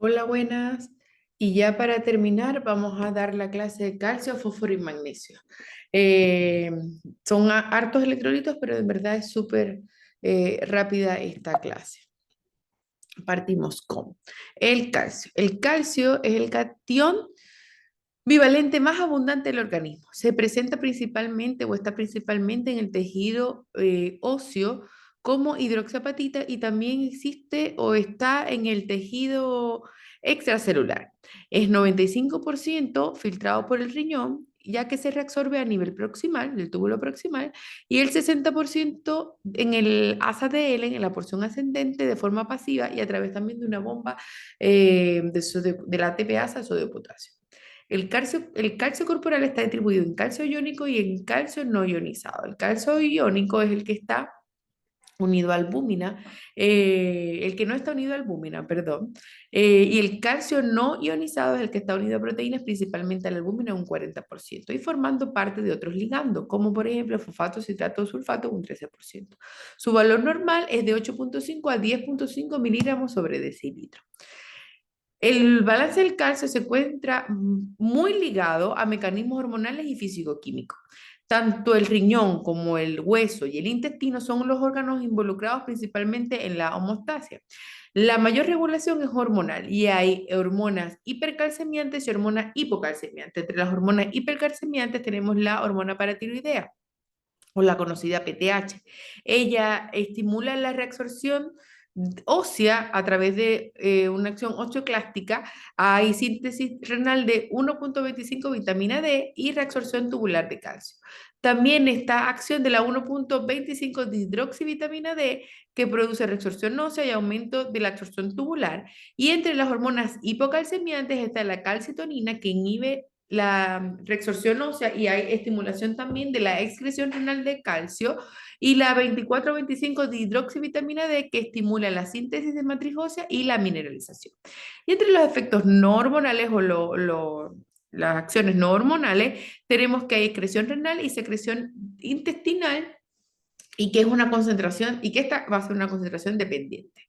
Hola, buenas. Y ya para terminar, vamos a dar la clase de calcio, fósforo y magnesio. Eh, Son hartos electrolitos, pero en verdad es súper rápida esta clase. Partimos con el calcio. El calcio es el catión bivalente más abundante del organismo. Se presenta principalmente o está principalmente en el tejido óseo como hidroxiapatita y también existe o está en el tejido extracelular. Es 95% filtrado por el riñón, ya que se reabsorbe a nivel proximal, del túbulo proximal, y el 60% en el asa de Helen, en la porción ascendente, de forma pasiva y a través también de una bomba de la ATPasa, sodio de potasio. El calcio corporal está distribuido en calcio iónico y en calcio no ionizado. El calcio iónico es el que está unido a albúmina, el que no está unido a albúmina, perdón, y el calcio no ionizado es el que está unido a proteínas, principalmente a la albúmina, un 40%, y formando parte de otros ligandos, como por ejemplo fosfato, citrato, sulfato, un 13%. Su valor normal es de 8,5 a 10,5 miligramos sobre decilitro. El balance del calcio se encuentra muy ligado a mecanismos hormonales y físico-químicos. Tanto el riñón como el hueso y el intestino son los órganos involucrados principalmente en la homeostasia. La mayor regulación es hormonal y hay hormonas hipercalcemiantes y hormonas hipocalcemiantes. Entre las hormonas hipercalcemiantes tenemos la hormona paratiroidea o la conocida PTH. Ella estimula la reabsorción ósea a través de una acción osteoclástica. Hay síntesis renal de 1,25 vitamina D y reabsorción tubular de calcio. También está acción de la 1,25 dihidroxivitamina D que produce reabsorción ósea y aumento de la absorción tubular. Y entre las hormonas hipocalcemiantes está la calcitonina que inhibe la reabsorción ósea y hay estimulación también de la excreción renal de calcio y la 24-25 de hidroxivitamina D que estimula la síntesis de matriz ósea y la mineralización. Y entre los efectos no hormonales o las acciones no hormonales tenemos que hay excreción renal y secreción intestinal y que es una concentración y que esta va a ser una concentración dependiente.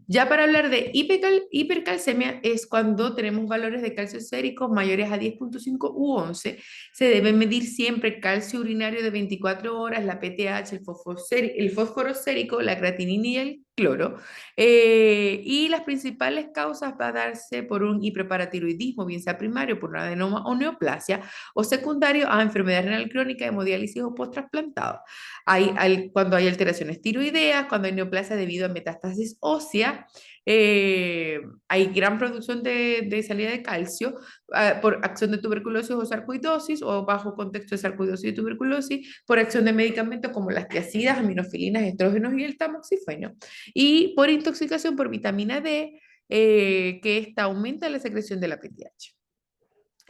Ya para hablar de hipercalcemia es cuando tenemos valores de calcio séricos mayores a 10,5 u 11. Se debe medir siempre el calcio urinario de 24 horas, la PTH, el fósforo sérico, la creatinina y el cloro. Y las principales causas va a darse por un hiperparatiroidismo, bien sea primario, por una adenoma o neoplasia, o secundario a enfermedad renal crónica, hemodiálisis o post-trasplantado. Cuando hay alteraciones tiroideas, cuando hay neoplasia debido a metástasis ósea, hay gran producción de salida de calcio por acción de tuberculosis o sarcoidosis o bajo contexto de sarcoidosis y tuberculosis, por acción de medicamentos como las tiacidas, aminofilinas, estrógenos y el tamoxifeno, y por intoxicación por vitamina D, que esta aumenta la secreción de la PTH.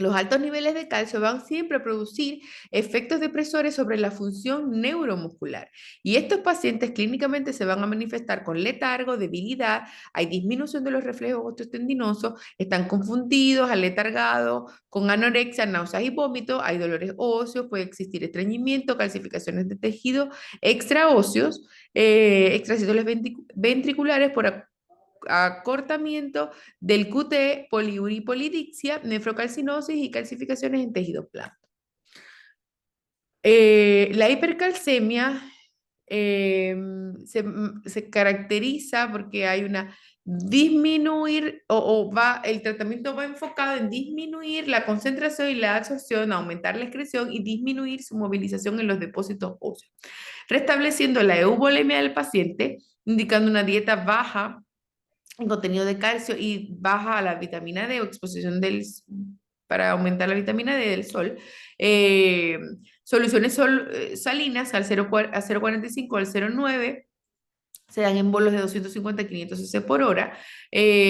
Los altos niveles de calcio van siempre a producir efectos depresores sobre la función neuromuscular y estos pacientes clínicamente se van a manifestar con letargo, debilidad, hay disminución de los reflejos osteotendinosos, están confundidos, aletargados, con anorexia, náuseas y vómitos, hay dolores óseos, puede existir estreñimiento, calcificaciones de tejido extraóseos, extracelulares ventriculares por acortamiento del QT, poliuripolidixia, nefrocalcinosis y calcificaciones en tejidos blandos. La hipercalcemia eh, se caracteriza porque hay una disminuir el tratamiento va enfocado en disminuir la concentración y la absorción, aumentar la excreción y disminuir su movilización en los depósitos óseos, restableciendo la euvolemia del paciente, indicando una dieta baja en contenido de calcio y baja la vitamina D o exposición para aumentar la vitamina D del sol. Eh, Soluciones salinas al 0,45 al 0,9 se dan en bolos de 250 a 500 cc por hora.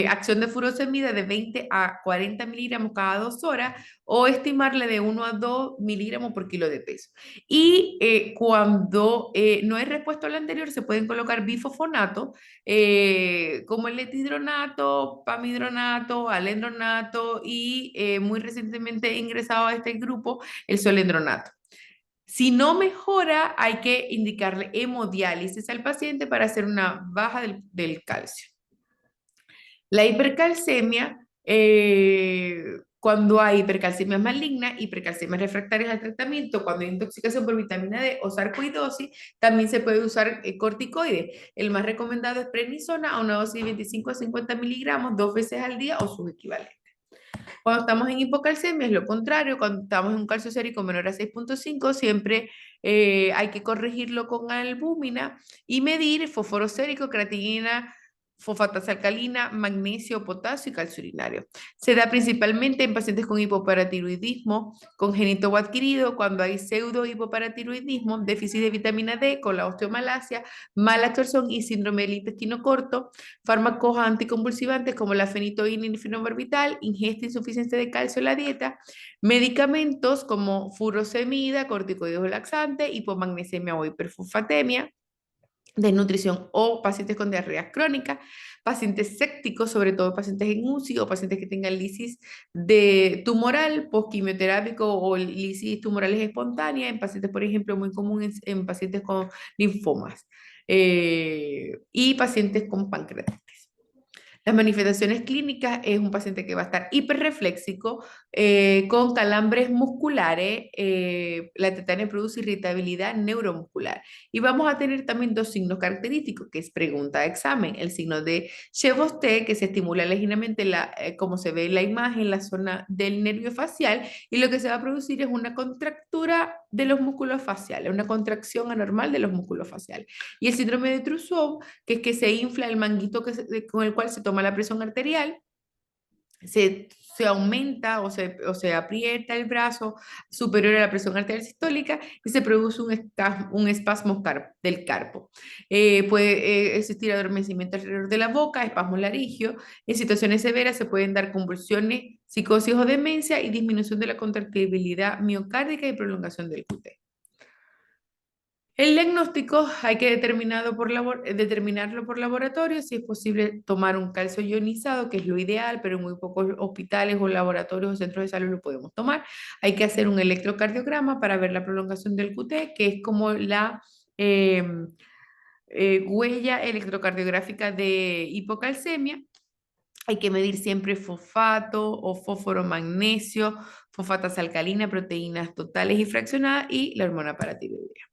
Acción de furosemida de 20 a 40 miligramos cada 2 horas o estimarle de 1 a 2 miligramos por kilo de peso. Y cuando no hay respuesta a lo anterior, se pueden colocar bifosfonato, como el letidronato, pamidronato, alendronato y muy recientemente ingresado a este grupo, el solendronato. Si no mejora, hay que indicarle hemodiálisis al paciente para hacer una baja del calcio. La hipercalcemia, cuando hay hipercalcemia maligna, hipercalcemia refractarias al tratamiento, cuando hay intoxicación por vitamina D o sarcoidosis, también se puede usar corticoides. El más recomendado es prednisona a una dosis de 25 a 50 miligramos 2 veces al día o sus equivalentes. Cuando estamos en hipocalcemia es lo contrario, cuando estamos en un calcio sérico menor a 6,5, siempre hay que corregirlo con albúmina y medir fósforo sérico, creatinina, fosfatasa alcalina, magnesio, potasio y calcio urinario. Se da principalmente en pacientes con hipoparatiroidismo congénito o adquirido, cuando hay pseudo hipoparatiroidismo, déficit de vitamina D con la osteomalacia, mala absorción y síndrome del intestino corto, fármacos anticonvulsivantes como la fenitoína y fenobarbital, ingesta insuficiente de calcio en la dieta, medicamentos como furosemida, corticoides laxantes, hipomagnesemia o hiperfosfatemia, desnutrición o pacientes con diarrea crónica, pacientes sépticos, sobre todo pacientes en UCI o pacientes que tengan lisis de tumoral, postquimioterápico o lisis tumorales espontáneas, en pacientes, por ejemplo, muy común en pacientes con linfomas y pacientes con pancreatitis. Las manifestaciones clínicas es un paciente que va a estar hiperrefléxico, con calambres musculares, la tetania produce irritabilidad neuromuscular. Y vamos a tener también dos signos característicos, que es pregunta de examen, el signo de Chevosté, que se estimula ligeramente, como se ve en la imagen, la zona del nervio facial, y lo que se va a producir es una contractura de los músculos faciales, una contracción anormal de los músculos faciales. Y el síndrome de Trousseau, que es que se infla el manguito con el cual se toma la presión arterial, se aumenta o se aprieta el brazo superior a la presión arterial sistólica y se produce un espasmo del carpo. Puede existir adormecimiento alrededor de la boca, espasmo laringio. En situaciones severas se pueden dar convulsiones, psicosis o demencia y disminución de la contractibilidad miocárdica y prolongación del QT. El diagnóstico hay que determinarlo por laboratorio, si es posible tomar un calcio ionizado, que es lo ideal, pero en muy pocos hospitales o laboratorios o centros de salud lo podemos tomar. Hay que hacer un electrocardiograma para ver la prolongación del QT, que es como la eh, huella electrocardiográfica de hipocalcemia. Hay que medir siempre fosfato o fósforo magnesio, fosfatasa alcalina, proteínas totales y fraccionadas y la hormona paratiroidea.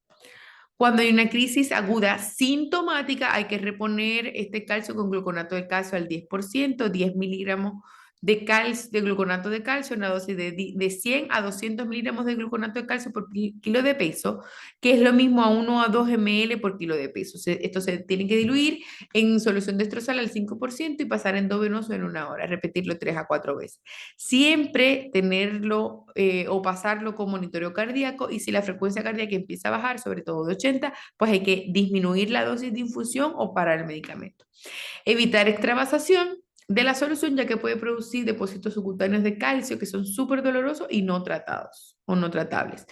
Cuando hay una crisis aguda sintomática, hay que reponer este calcio con gluconato de calcio al 10%, 10 miligramos de gluconato de calcio, una dosis de 100 a 200 miligramos de gluconato de calcio por kilo de peso, que es lo mismo a 1 a 2 ml por kilo de peso. Esto se tiene que diluir en solución destrozal al 5% y pasar endovenoso en 1 hora, repetirlo 3 a 4 veces. Siempre tenerlo o pasarlo con monitoreo cardíaco, y si la frecuencia cardíaca empieza a bajar, sobre todo de 80, pues hay que disminuir la dosis de infusión o parar el medicamento. Evitar extravasación de la solución, ya que puede producir depósitos subcutáneos de calcio que son súper dolorosos y no tratados o no tratables.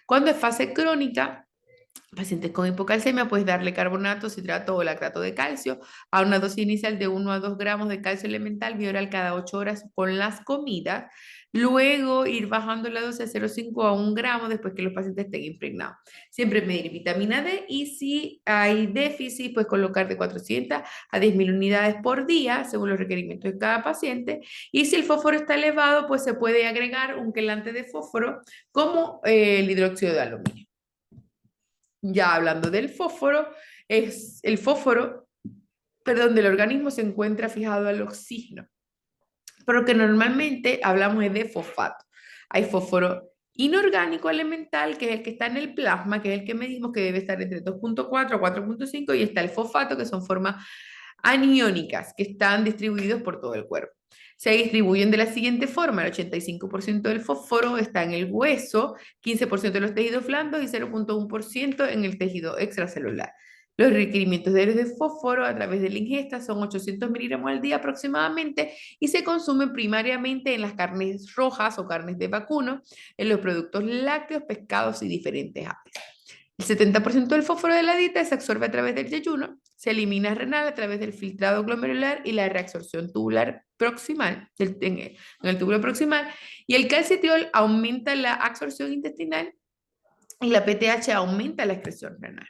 Cuando es fase crónica, pacientes con hipocalcemia, puedes darle carbonato, citrato o lactato de calcio a una dosis inicial de 1 a 2 gramos de calcio elemental bioral cada 8 horas con las comidas. Luego ir bajando la dosis de 0,5 a 1 gramo después que los pacientes estén impregnados. Siempre medir vitamina D, y si hay déficit, pues colocar de 400 a 10.000 unidades por día según los requerimientos de cada paciente. Y si el fósforo está elevado, pues se puede agregar un quelante de fósforo como el hidróxido de aluminio. Ya hablando del fósforo, el fósforo, perdón, del organismo se encuentra fijado al oxígeno, pero que normalmente hablamos de fosfato. Hay fósforo inorgánico elemental, que es el que está en el plasma, que es el que medimos, que debe estar entre 2,4 a 4,5, y está el fosfato, que son formas aniónicas, que están distribuidos por todo el cuerpo. Se distribuyen de la siguiente forma: el 85% del fósforo está en el hueso, 15% en los tejidos blandos y 0,1% en el tejido extracelular. Los requerimientos de fósforo a través de la ingesta son 800 miligramos al día aproximadamente, y se consumen primariamente en las carnes rojas o carnes de vacuno, en los productos lácteos, pescados y diferentes aves. El 70% del fósforo de la dieta se absorbe a través del ayuno, se elimina renal a través del filtrado glomerular y la reabsorción tubular proximal, en el túbulo proximal, y el calcitriol aumenta la absorción intestinal y la PTH aumenta la excreción renal.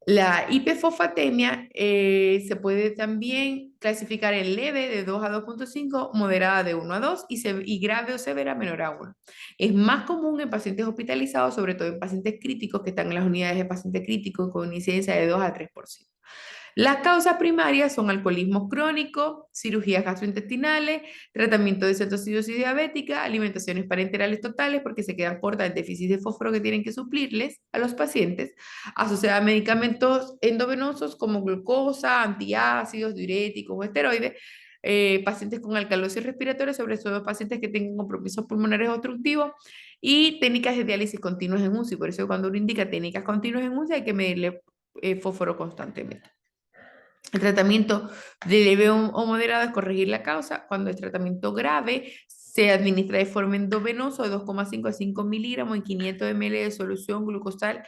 La hiperfosfatemia se puede también clasificar en leve de 2 a 2.5, moderada de 1 a 2 y grave o severa menor a 1. Es más común en pacientes hospitalizados, sobre todo en pacientes críticos que están en las unidades de pacientes críticos con incidencia de 2 a 3%. Las causas primarias son alcoholismo crónico, cirugías gastrointestinales, tratamiento de cetoacidosis diabética, alimentaciones parenterales totales porque se quedan cortas el déficit de fósforo que tienen que suplirles a los pacientes, asociada a medicamentos endovenosos como glucosa, antiácidos, diuréticos o esteroides, pacientes con alcalosis respiratoria, sobre todo pacientes que tengan compromisos pulmonares obstructivos y técnicas de diálisis continuas en UCI. Por eso cuando uno indica técnicas continuas en UCI hay que medirle fósforo constantemente. El tratamiento de leve o moderado es corregir la causa. Cuando es tratamiento grave, se administra de forma endovenosa de 2,5 a 5 miligramos en 500 ml de solución glucosal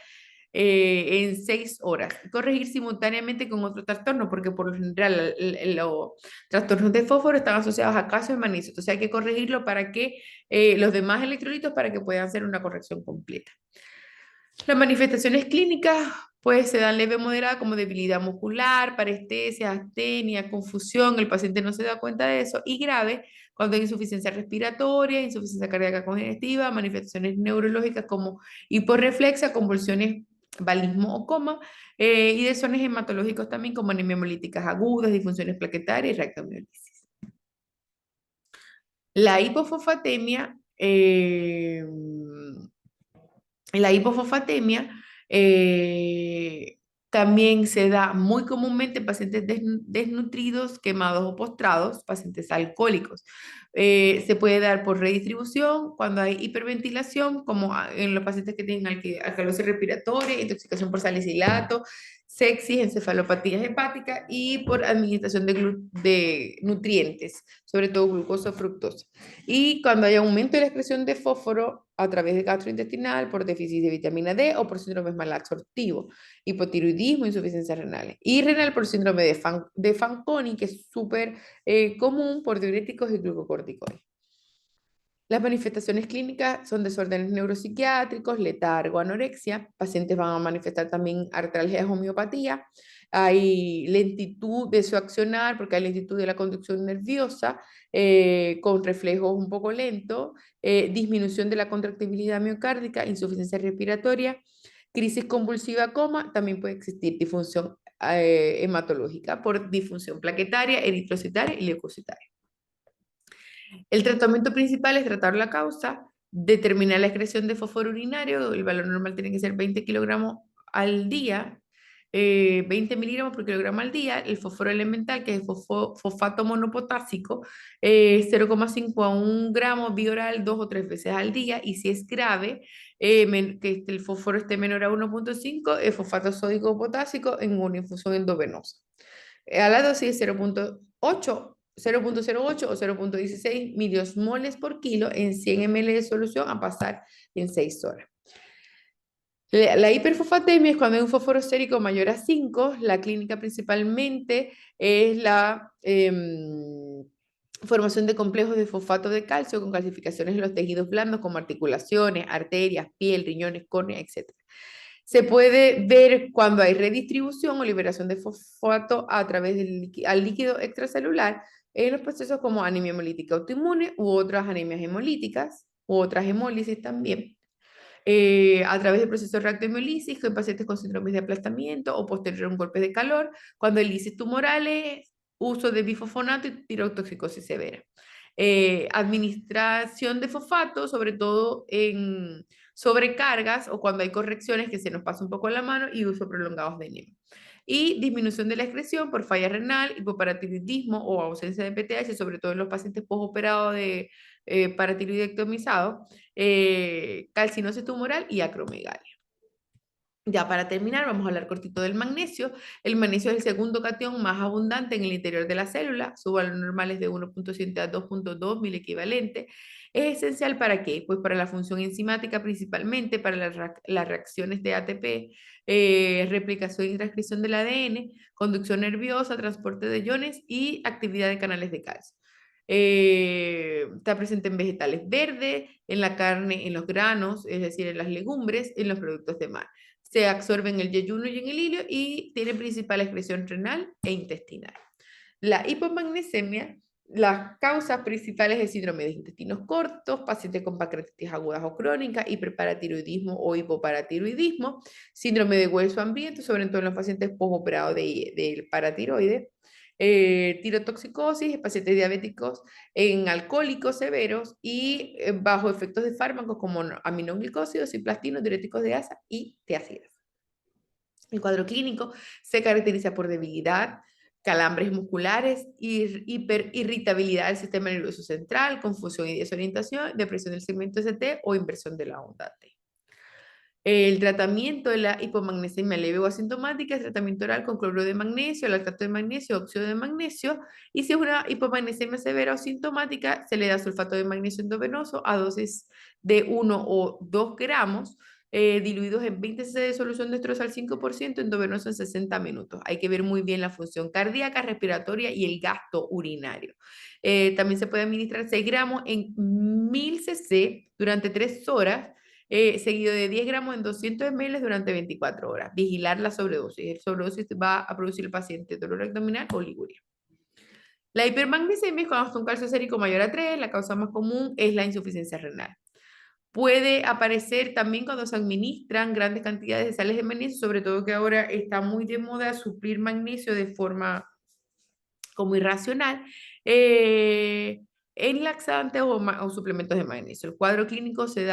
en 6 horas. Corregir simultáneamente con otro trastorno, porque por lo general los trastornos de fósforo están asociados a calcio y magnesio. Entonces hay que corregirlo para que los demás electrolitos para que puedan hacer una corrección completa. Las manifestaciones clínicas pues se dan leve o moderada como debilidad muscular, parestesia, astenia, confusión, el paciente no se da cuenta de eso, y grave cuando hay insuficiencia respiratoria, insuficiencia cardíaca congestiva, manifestaciones neurológicas como hiporreflexia, convulsiones, balismo o coma, y desórdenes hematológicos también como anemia hemolíticas agudas, disfunciones plaquetarias y reactomiolisis. La hipofosfatemia la hipofosfatemia también se da muy comúnmente en pacientes desnutridos, quemados o postrados, pacientes alcohólicos. Se puede dar por redistribución cuando hay hiperventilación, como en los pacientes que tienen alcalosis respiratoria, intoxicación por salicilato, sepsis, encefalopatías hepáticas y por administración de nutrientes, sobre todo glucosa o fructosa. Y cuando hay aumento de la excreción de fósforo a través de gastrointestinal, por déficit de vitamina D o por síndrome malabsortivo, hipotiroidismo, insuficiencia renal. Y renal por síndrome de Fanconi, que es súper común por diuréticos y glucocorticoides. Las manifestaciones clínicas son desórdenes neuropsiquiátricos, letargo, anorexia. Pacientes van a manifestar también artralgia, homeopatía. Hay lentitud de su accionar porque hay lentitud de la conducción nerviosa con reflejos un poco lentos, disminución de la contractibilidad miocárdica, insuficiencia respiratoria, crisis convulsiva, coma. También puede existir disfunción hematológica por disfunción plaquetaria, eritrocitaria y leucocitaria. El tratamiento principal es tratar la causa, determinar la excreción de fósforo urinario, el valor normal tiene que ser 20 kilogramos al día, 20 miligramos por kilogramo al día, el fósforo elemental, que es fosfato monopotásico, 0,5 a 1 gramo bioral 2 o 3 veces al día, y si es grave, que el fósforo esté menor a 1,5, es fosfato sódico potásico en una infusión endovenosa. A la dosis de 0,08 o 0,16 miliosmoles por kilo en 100 ml de solución a pasar en 6 horas. La hiperfosfatemia es cuando hay un fósforo sérico mayor a 5. La clínica principalmente es la formación de complejos de fosfato de calcio con calcificaciones en los tejidos blandos como articulaciones, arterias, piel, riñones, córnea, etc. Se puede ver cuando hay redistribución o liberación de fosfato a través del al líquido extracelular en los procesos como anemia hemolítica autoinmune u otras anemias hemolíticas u otras hemólisis también. A través del proceso de reactohemolisis en pacientes con síndromes de aplastamiento o posterior a un golpe de calor, cuando el lisis tumorales, uso de bifosfonato y tirotoxicosis severa. Administración de fosfato, sobre todo en sobrecargas o cuando hay correcciones que se nos pasa un poco la mano y uso prolongados de enema. Y disminución de la excreción por falla renal, hipoparatiroidismo o ausencia de PTH, sobre todo en los pacientes postoperados de paratiroidectomizado, calcinosis tumoral y acromegalia. Ya para terminar, vamos a hablar cortito del magnesio. El magnesio es el segundo catión más abundante en el interior de la célula. Su valor normal es de 1,7 a 2,2 mil equivalente. ¿Es esencial para qué? Pues para la función enzimática principalmente, para las reacciones de ATP, replicación y transcripción del ADN, conducción nerviosa, transporte de iones y actividad de canales de calcio. Está presente en vegetales verdes, en la carne, en los granos, es decir, en las legumbres, en los productos de mar. Se absorbe en el yeyuno y en el hilio y tiene principal excreción renal e intestinal. La hipomagnesemia, las causas principales del síndrome de intestinos cortos, pacientes con pancreatitis agudas o crónica, hiperparatiroidismo o hipoparatiroidismo, síndrome de hueso hambriento, sobre todo en los pacientes postoperados del paratiroides, tirotoxicosis en pacientes diabéticos, en alcohólicos severos y bajo efectos de fármacos como aminoglicósidos, cisplastinos, diuréticos de asa y tiazidas. El cuadro clínico se caracteriza por debilidad, calambres musculares, hiperirritabilidad del sistema nervioso central, confusión y desorientación, depresión del segmento ST o inversión de la onda T. El tratamiento de la hipomagnesemia leve o asintomática es tratamiento oral con cloruro de magnesio, lactato de magnesio, óxido de magnesio. Y si es una hipomagnesemia severa o sintomática, se le da sulfato de magnesio endovenoso a dosis de 1 o 2 gramos, diluidos en 20 cc de solución dextrosa al 5%, endovenoso en 60 minutos. Hay que ver muy bien la función cardíaca, respiratoria y el gasto urinario. También se puede administrar 6 gramos en 1000 cc durante 3 horas, seguido de 10 gramos en 200 ml durante 24 horas. Vigilar la sobredosis. El sobredosis va a producir el paciente dolor abdominal o oliguria. La hipermagnesemia es cuando está un calcio sérico mayor a 3. La causa más común es la insuficiencia renal. Puede aparecer también cuando se administran grandes cantidades de sales de magnesio, sobre todo que ahora está muy de moda suplir magnesio de forma como irracional, en laxantes o suplementos de magnesio. El cuadro clínico se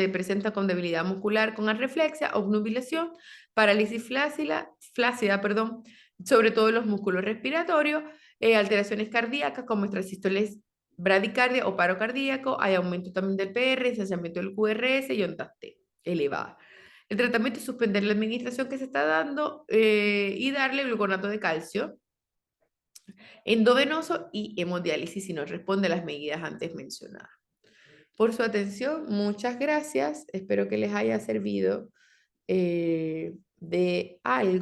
presenta con debilidad muscular, con arreflexia, obnubilación, parálisis flácida, sobre todo en los músculos respiratorios, alteraciones cardíacas como extrasístoles, bradicardia o paro cardíaco, hay aumento también del PR, ensanciamiento del QRS y ondas T elevada. El tratamiento es suspender la administración que se está dando y darle gluconato de calcio endovenoso y hemodiálisis si no responde a las medidas antes mencionadas. Por su atención, muchas gracias. Espero que les haya servido de algo.